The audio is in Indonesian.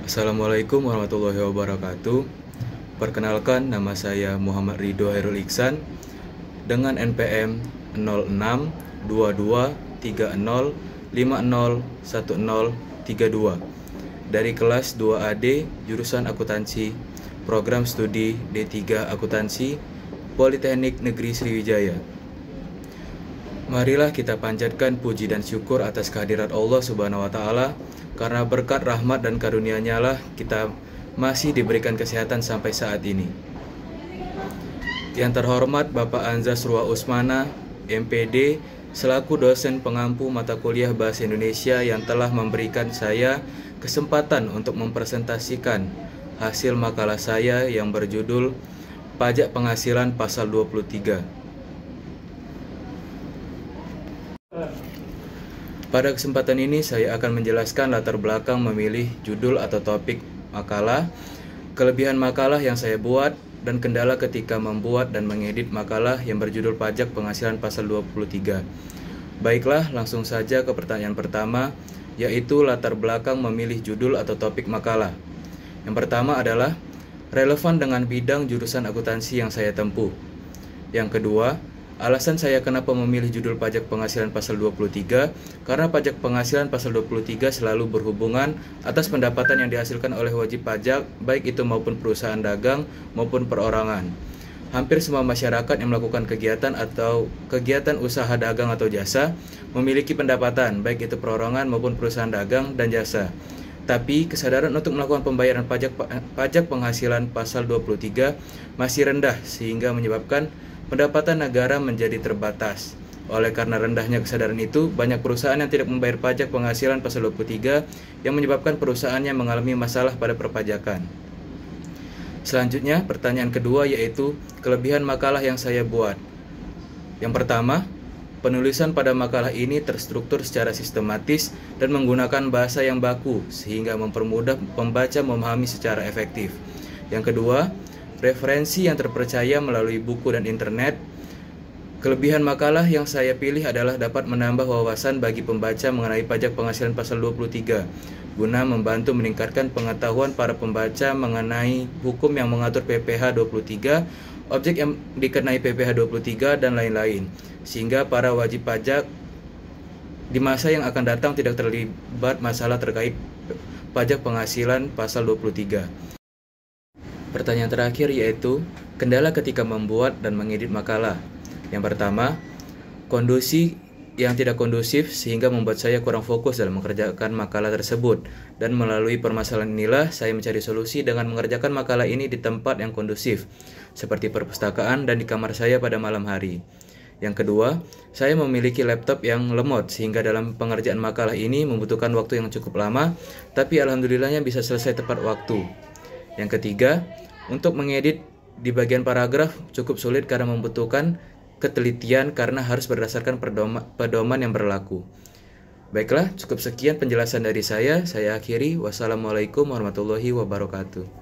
Assalamualaikum warahmatullahi wabarakatuh. Perkenalkan, nama saya Muhammad Ridho Hairul Iksan dengan NPM 062230501032 dari kelas 2AD jurusan akuntansi, program studi D3 Akuntansi, Politeknik Negeri Sriwijaya. Marilah kita panjatkan puji dan syukur atas kehadirat Allah Subhanahu wa Ta'ala, karena berkat rahmat dan karunia-Nya lah kita masih diberikan kesehatan sampai saat ini. Yang terhormat Bapak Anzas Ruwa Usmana, MPD, selaku dosen pengampu mata kuliah Bahasa Indonesia yang telah memberikan saya kesempatan untuk mempresentasikan hasil makalah saya yang berjudul Pajak Penghasilan Pasal 23. Pada kesempatan ini saya akan menjelaskan latar belakang memilih judul atau topik makalah, kelebihan makalah yang saya buat, dan kendala ketika membuat dan mengedit makalah yang berjudul Pajak Penghasilan Pasal 23. Baiklah, langsung saja ke pertanyaan pertama, yaitu latar belakang memilih judul atau topik makalah. Yang pertama adalah relevan dengan bidang jurusan akuntansi yang saya tempuh. Yang kedua, alasan saya kenapa memilih judul Pajak Penghasilan Pasal 23, karena pajak penghasilan Pasal 23 selalu berhubungan atas pendapatan yang dihasilkan oleh wajib pajak, baik itu maupun perusahaan dagang maupun perorangan. Hampir semua masyarakat yang melakukan kegiatan atau kegiatan usaha dagang atau jasa memiliki pendapatan, baik itu perorangan maupun perusahaan dagang dan jasa. Tapi kesadaran untuk melakukan pembayaran pajak penghasilan Pasal 23 masih rendah, sehingga menyebabkan pendapatan negara menjadi terbatas. Oleh karena rendahnya kesadaran itu, banyak perusahaan yang tidak membayar pajak penghasilan Pasal 23 yang menyebabkan perusahaannya mengalami masalah pada perpajakan. Selanjutnya, pertanyaan kedua yaitu kelebihan makalah yang saya buat. Yang pertama, penulisan pada makalah ini terstruktur secara sistematis dan menggunakan bahasa yang baku sehingga mempermudah pembaca memahami secara efektif. Yang kedua, referensi yang terpercaya melalui buku dan internet. Kelebihan makalah yang saya pilih adalah dapat menambah wawasan bagi pembaca mengenai pajak penghasilan Pasal 23, guna membantu meningkatkan pengetahuan para pembaca mengenai hukum yang mengatur PPh 23, objek yang dikenai PPh 23, dan lain-lain, sehingga para wajib pajak di masa yang akan datang tidak terlibat masalah terkait pajak penghasilan Pasal 23. Pertanyaan terakhir yaitu kendala ketika membuat dan mengedit makalah. Yang pertama, kondisi yang tidak kondusif sehingga membuat saya kurang fokus dalam mengerjakan makalah tersebut, dan melalui permasalahan inilah saya mencari solusi dengan mengerjakan makalah ini di tempat yang kondusif seperti perpustakaan dan di kamar saya pada malam hari. Yang kedua, saya memiliki laptop yang lemot sehingga dalam pengerjaan makalah ini membutuhkan waktu yang cukup lama, tapi alhamdulillahnya bisa selesai tepat waktu. Yang ketiga, untuk mengedit di bagian paragraf cukup sulit karena membutuhkan ketelitian karena harus berdasarkan pedoman yang berlaku. Baiklah, cukup sekian penjelasan dari saya. Saya akhiri. Wassalamualaikum warahmatullahi wabarakatuh.